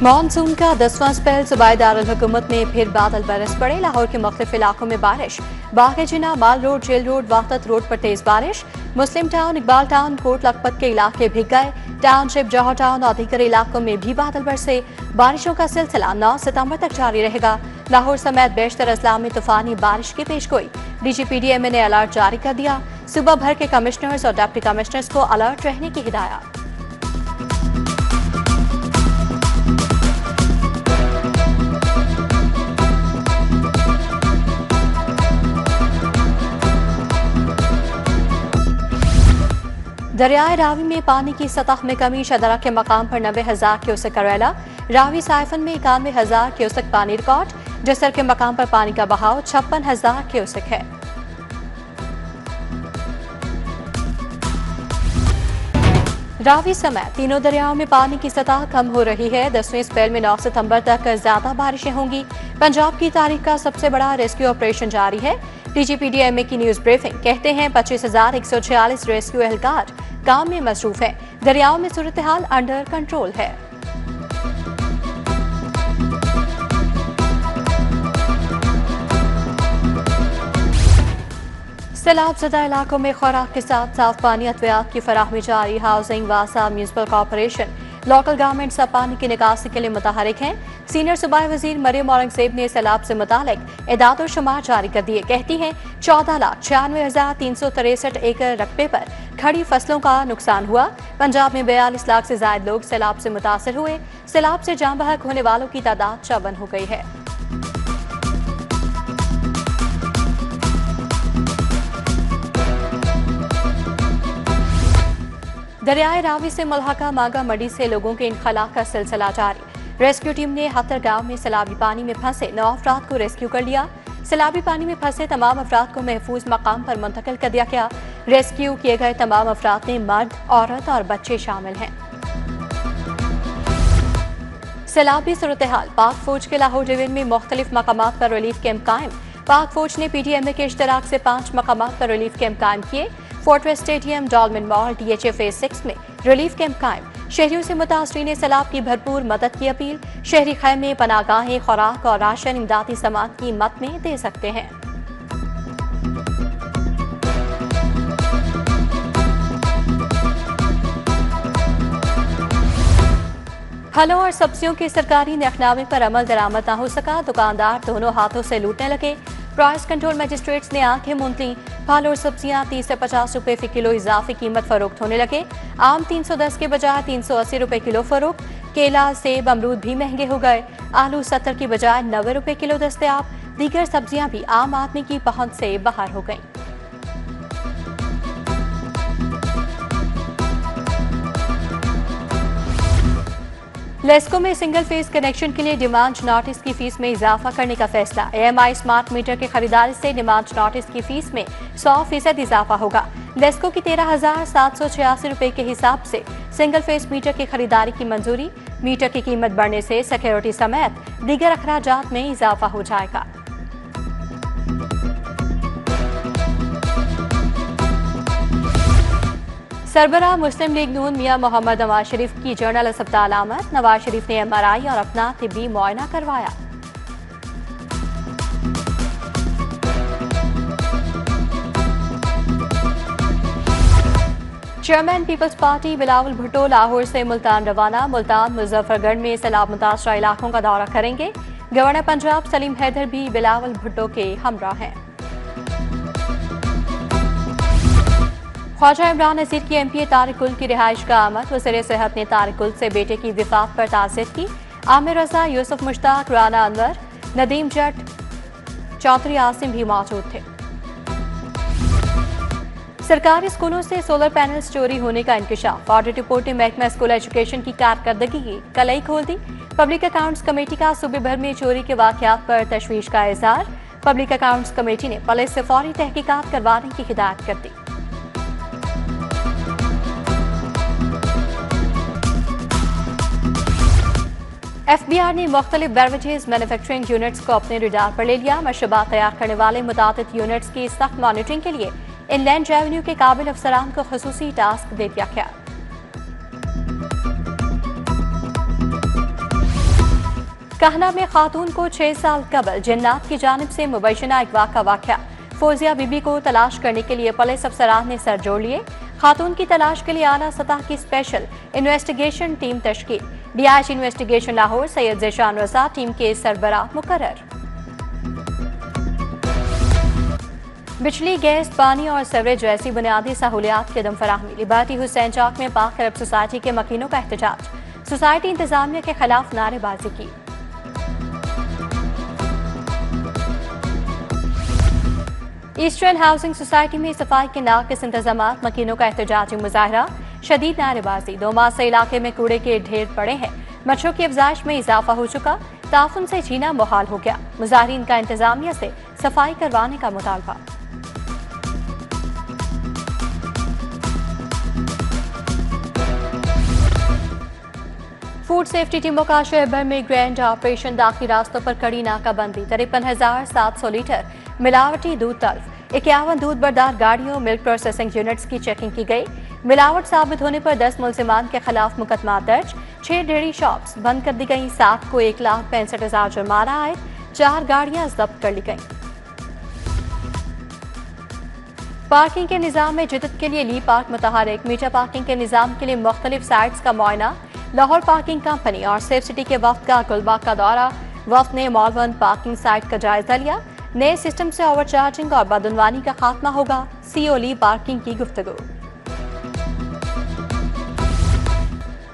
Monsoon का 10वां spell सूबाई दारुल हुकूमत में फिर बादल बरस पड़े। लाहौर के मुख्तलिफ इलाकों में बारिश। Bagh Jinnah, Mall Road, Jail Road, Wahdat Road पर तेज बारिश। मुस्लिम टाउन, इकबाल टाउन, कोट लखपत के इलाके भीग गए। टाउनशिप, जौहर टाउन और दीगर इलाकों में भी बादल बरसे। बारिशों का सिलसिला 9 सितंबर तक जारी रहेगा। लाहौर समेत बेशतर अजला में तूफानी बारिश की पेशगोई। DGPDMA ने अलर्ट जारी कर दिया। सूबा भर के कमिश्नर्स और डिप्टी कमिश्नर्स को अलर्ट रहने की हिदायत। दरियाए रावी में पानी की सतह में कमी। शदरा के मकाम पर 90,000 क्यूसेक करेला। रावी साइफन में 91,000 क्यूसेक पानी रिकॉर्ड। जसर के मकाम पर पानी का बहाव 56,000 क्यूसेक है। रावी समेत तीनों दरियाओं में पानी की सतह कम हो रही है। 10वें स्पेल में 9 सितंबर तक ज्यादा बारिशें होंगी। पंजाब की तारीख का सबसे बड़ा रेस्क्यू ऑपरेशन जारी है। DGPDMA की न्यूज ब्रीफिंग। कहते हैं 25,146 रेस्क्यू एहलकार काम में मसरूफ है। दरियाओं में सूरत हाल अंडर कंट्रोल है। सैलाब ज़दा इलाकों में खुराक के साथ साफ पानी अद्वियात की फराहमी जारी। हाउसिंग, वासा, म्यूनिसिपल कॉर्पोरेशन, लोकल गवर्नमेंट सब पानी की निकासी के लिए मुतहरिक हैं। सीनियर सूबाई वजीर मरियम औरंगजेब ने सैलाब से मुतालिक एदाद और शुमार जारी कर दिए। कहती हैं 14,96,363 एकड़ रकबे पर खड़ी फसलों का नुकसान हुआ। पंजाब में 42 लाख से ज्यादा लोग सैलाब से मुतासर हुए। सैलाब से जान बहक होने वालों की तादाद 54 हो गई है। दरियाए रावी से मुल्हका मांगा मंडी से लोगों के इनखला का सिलसिला जारी। रेस्क्यू टीम ने हत्तर गांव में सैलाबी पानी में फंसे 9 अफराद को रेस्क्यू कर लिया। सैलाबी पानी में फंसे तमाम अफराद को महफूज मकाम पर मुंतकिल कर दिया गया। रेस्क्यू किए गए तमाम अफराद में मर्द, औरत और बच्चे शामिल हैं। सैलाबी सूरत हाल। पाक फौज के लाहौर डिवीजन में मुख्तलिफ मकामात पर रिलीफ कैंप कायम। पाक फौज ने PTMA के इश्तराक से 5 मकामात पर रिलीफ कैंप कायम किए। Fortress Stadium, Dolmen Mall, DHA phase 6 में रिलीफ कैंप कायम। शहरियों से मुतासरीन सैलाब की भरपूर मदद की अपील। शहरी खैमे, पनागाहें, खुराक और राशन इमदादी सामान की मद में दे सकते हैं। फलों और सब्जियों के सरकारी नखनामे पर अमल दरामद न हो सका। दुकानदार दोनों हाथों से लूटने लगे। प्राइस कंट्रोल मजिस्ट्रेट्स ने आंखें मूंद लीं। फल और सब्जियां 30 से 50 रुपए फी किलो इजाफी कीमत फरोख्त होने लगे। आम 310 के बजाय 380 रुपए किलो फरोख्त। केला, सेब, अमरूद भी महंगे हो गए। आलू 70 की बजाय 90 रुपए किलो दस्तयाब। दीगर सब्जियां भी आम आदमी की पहुंच से बाहर हो गईं। लेस्को में सिंगल फेज कनेक्शन के लिए डिमांड नोटिस की फीस में इजाफा करने का फैसला। AMI स्मार्ट मीटर की खरीदारी से डिमांड नोटिस की फीस में 100% इजाफा होगा। लेस्को की 13,786 रुपए के हिसाब से सिंगल फेज मीटर की खरीदारी की मंजूरी। मीटर की कीमत बढ़ने से सिक्योरिटी समेत दीगर अखराजात में इजाफा हो जाएगा। सरबराह मुस्लिम लीग नून मियां मोहम्मद नवाज शरीफ की जनरल अस्पताल आमद। नवाज शरीफ ने MRI और अपना तिब्बी मुआयना करवाया। Chairman Peoples Party Bilawal Bhutto Lahore से मुल्तान रवाना। मुल्तान, मुजफ्फरगढ़ में सैलाब मुतासरा इलाकों का दौरा करेंगे। गवर्नर पंजाब सलीम हैदर भी बिलावल भुट्टो के हमरा हैं। ख्वाजा इमरान नज़ीर की MPA तारिक गुल की रिहाइश का आमद। वज़ीर सेहत ने तारिक गुल से बेटे की विफात पर ताज़ियत की। आमिर रजा, यूसुफ मुश्ताक, राना अनवर, नदीम जट, चौधरी आसिम भी मौजूद थे। सरकारी स्कूलों से सोलर पैनल्स चोरी होने का इंकशाफ। ऑडिट रिपोर्ट ने महकमा स्कूल एजुकेशन की कारकर्दगी की कलई खोल दी। पब्लिक अकाउंट्स कमेटी का सूबे भर में चोरी के वाकयात पर तशवीश का इज़हार। पब्लिक अकाउंट्स कमेटी ने पुलिस से फौरी तहकीकात करवाने की हिदायत कर दी। FBI ने मुख्तलिफ बेवरेजेस मैन्युफैक्चरिंग यूनिट्स को अपने रडार पर ले लिया। मशरूबात तैयार करने वाले मुतादिद यूनिट्स की सख्त मॉनिटरिंग के लिए इनलैंड रेवेन्यू के काबिल अफसरान को खुसूसी टास्क दे दिया गया। कहना में खातून को 6 साल कबल जिन्नात की जानिब से मुबैशना अगवा का वाक़या। फौजिया बीबी को तलाश करने के लिए पुलिस अफसरान ने सर जोड़ लिए। खातून की तलाश के लिए आला सतह की स्पेशल इन्वेस्टिगेशन टीम तश्कील। DIG investigation Lahore Syed Zeeshan Raza team के सरबराह मुकर्रर। बिजली, गैस, पानी और सीवरेज जैसी बुनियादी सहूलियात की अदम फराहमी। लिबर्टी हुसैन चौक में पाक अरब सोसाइटी के मकीनों का एहतजाज। सोसाइटी इंतजामिया के खिलाफ नारेबाजी की। ईस्टर्न हाउसिंग सोसाइटी में सफाई के नाकिस इंतजामात, मकीनों का एहतजाजी मुजाहरा, शदीद नारेबाजी। 2 माह से इलाके में कूड़े के ढेर पड़े हैं। मच्छरों की अफजाइश में इजाफा हो चुका। ताफुन से जीना मुहाल हो गया। मुजाहिरीन का इंतजामिया से सफाई करवाने का मुतालबा। फूड सेफ्टी टीमों का शहर भर में ग्रैंड ऑपरेशन। दाखिली रास्तों पर कड़ी नाकाबंदी। 53,700 लीटर मिलावटी दूध तल्फ। 51 दूध बरदार गाड़ियों, मिल्क प्रोसेसिंग यूनिट्स की चेकिंग की गई। मिलावट साबित होने पर 10 मुलजिमान के खिलाफ मुकदमा दर्ज। 6 डेयरी शॉप्स बंद कर दी गई। 7 को 1,65,000 जुर्माना आए। 4 गाड़ियां जब्त कर ली गई। पार्किंग के निजाम में जिद्दत के लिए ली पार्क मुतहरिक। मीटर पार्किंग के निजाम के लिए मुख्तलिफ साइट्स का मुआयना। लाहौर पार्किंग कंपनी और सेफ सिटी के वफ्द का गुलबाग का दौरा। वफ्द ने मॉल 1 पार्किंग साइट का जायजा लिया। नए सिस्टम से ओवरचार्जिंग और बदउनवानी का खात्मा होगा। सीओ ली पार्किंग की गुफ्तगू।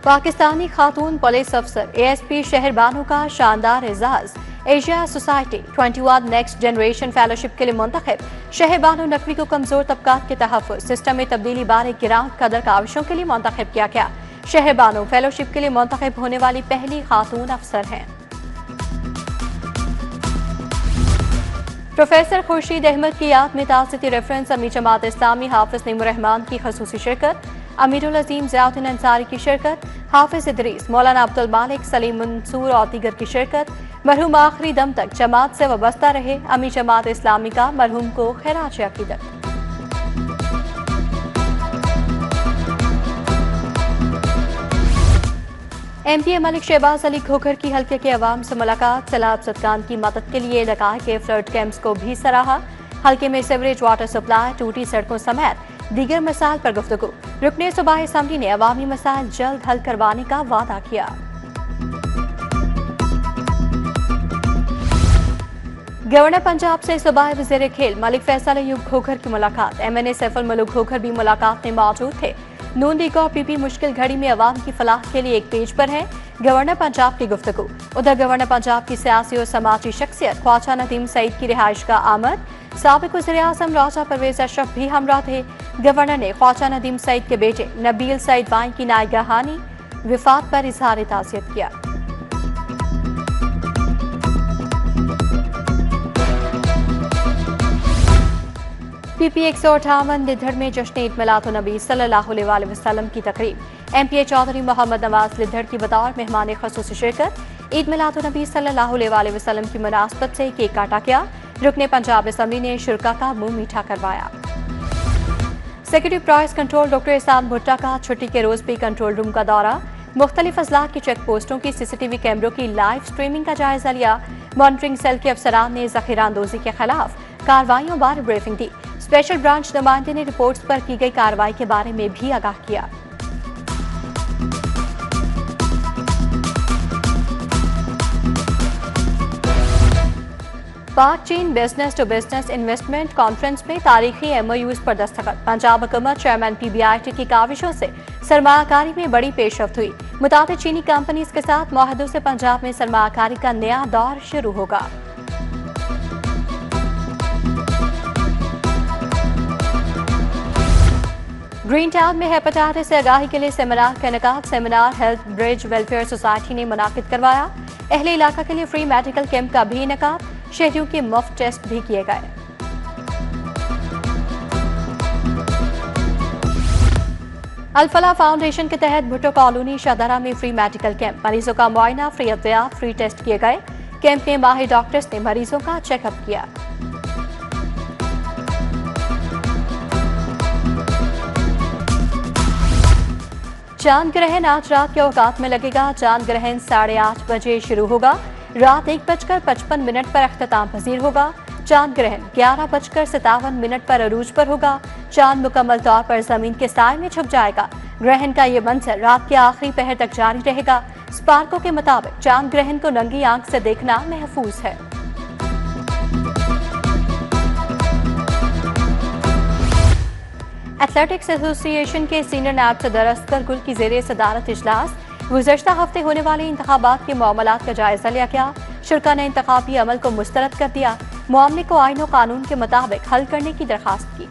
पाकिस्तानी खातून पुलिस अफसर एएसपी शहरबानो का शानदार एजाज। Asia Society 21 next generation fellowship के लिए मुंतखब। शहरबानो नकवी को कमजोर तबकात के तहफ़्फ़ुज़, सिस्टम में तब्दीली बारे गिरां कदर काविशों के लिए मुंतखब किया गया। शहरबानो फेलोशिप के लिए मुंतखब होने वाली पहली खातून अफसर हैं। प्रोफेसर खुर्शीद अहमद की याद में ताज़ियती रेफरेंस। अमीर जमात इस्लामी हाफिज नईमुर रहमान की खसूसी शिरकत। अमीरुल अजीम ज़ियाउद्दीन अंसारी की शिरकत। हाफिज इदरीस, मौलाना अब्दुल मालिक, सलीम मंसूर और दीगर की शिरकत। मरहूम आखिरी दम तक जमात से वाबस्ता रहे। अमीर जमात इस्लामी का मरहूम को खैराज अकीदत। एमपीए मलिक शहबाज अली खोखर की हल्के के अवाम से मुलाकात। सैलाब सदकान की मदद के लिए लगाए के फ्लड कैंप्स को भी सराहा। हल्के में सीवरेज, वाटर सप्लाई, टूटी सड़कों समेत दीगर मसाइल पर गुफ्तगू। रुकने सूबाई असम्बली ने अवामी मसाइल जल्द हल करवाने का वादा किया। गवर्नर पंजाब से सूबाई वज़ीर खेल मलिक फैसल अयूब खोखर की मुलाकात। एमएनए सैफुल मलूक खोखर भी मुलाकात में मौजूद थे। नून लीग और पीपी मुश्किल घड़ी में अवाम की फलाह के लिए एक पेज पर है। गवर्नर पंजाब की गुफ्तगू। उधर गवर्नर पंजाब की सियासी और समाजी शख्सियत ख्वाजा नदीम सईद की रिहाइश का आमद। साबिक वज़ीर आज़म राजा परवेज अशरफ भी हमरा थे। गवर्नर ने ख्वाजा नदीम सईद के बेटे नबील सईद वाई की नायगाहानी विफात पर इजहार ताज़ियत किया। पीपी 158 लिद्धड़ में जश्न ईद मिलादुन्नबी सल्लल्लाहु अलैहि वसल्लम की तकरीब। एमपीए चौधरी मोहम्मद नवाज लिद्धड़ की बतौर मेहमान खसूसी शिरकत। ईद मिलादुन्नबी सल्लल्लाहु अलैहि वसल्लम की मुनासबत से केक काटा गया। रुकने पंजाब असम्बली ने शुरा का मुंह मीठा करवाया। सेक्रेटरी प्राइस कंट्रोल डॉक्टर एहसान भुट्टा का छुट्टी के रोज भी कंट्रोल रूम का दौरा। मुख्तलिफ अजला की चेक पोस्टों की सीसीटीवी कैमरों की लाइव स्ट्रीमिंग का जायजा लिया। मॉनिटरिंग सेल के अफसरान ने जखीरा अंदोजी के खिलाफ कार्रवाइयों बारे ब्रीफिंग दी। स्पेशल ब्रांच नुमाइंदे ने रिपोर्ट्स पर की गई कार्रवाई के बारे में भी आगाह किया। पाक चीन business to business investment conference में तारीखी एमओयूज पर दस्तखत। पंजाब हुकूमत चेयरमैन पीबीआईटी की काविशों से सरमायाकारी में बड़ी पेशरफ्त हुई। मुताबिक चीनी कंपनीज के साथ मुआहदों से पंजाब में सरमायाकारी का नया दौर शुरू होगा। ग्रीन टाउन में हेपेटाइटिस से आगाही के लिए सेमिनार का इनेकाद। Seminar Health Bridge Welfare Society ने मुनाकिद करवाया। अहले इलाका के लिए फ्री मेडिकल कैंप का भी इनेकाद। शहरियों के मुफ्त टेस्ट भी किए गए। अल-फलाह फाउंडेशन के तहत भुट्टो कॉलोनी शाहदरा में फ्री मेडिकल कैंप। मरीजों का मुआयना, फ्री अद्वियात, फ्री टेस्ट किए गए। कैंप में माहिर डॉक्टर्स ने मरीजों का चेकअप किया। चांद ग्रहण आज रात के औकात में लगेगा। चांद ग्रहण 8:30 बजे शुरू होगा। रात 1:55 पर अख्ताम पजीर होगा। चांद ग्रहण 11:57 पर अरूज पर होगा। चांद मुकम्मल तौर पर जमीन के साए में छुप जाएगा। ग्रहण का ये मंजर रात के आखिरी पहर तक जारी रहेगा। स्पार्को के मुताबिक चांद ग्रहण को नंगी आंख से देखना महफूज है। एथलेटिक्स एसोसिएशन के सीनियर नायब सदर असगर गुल की जेर सदारत इजलास गुज़श्ता हफ्ते होने वाले इंतखाबात के मामलात का जायजा लिया गया। शुरा ने इंतखाबी अमल को मुस्तरद कर दिया। मामले को आईन और कानून के मुताबिक हल करने की दरखास्त की।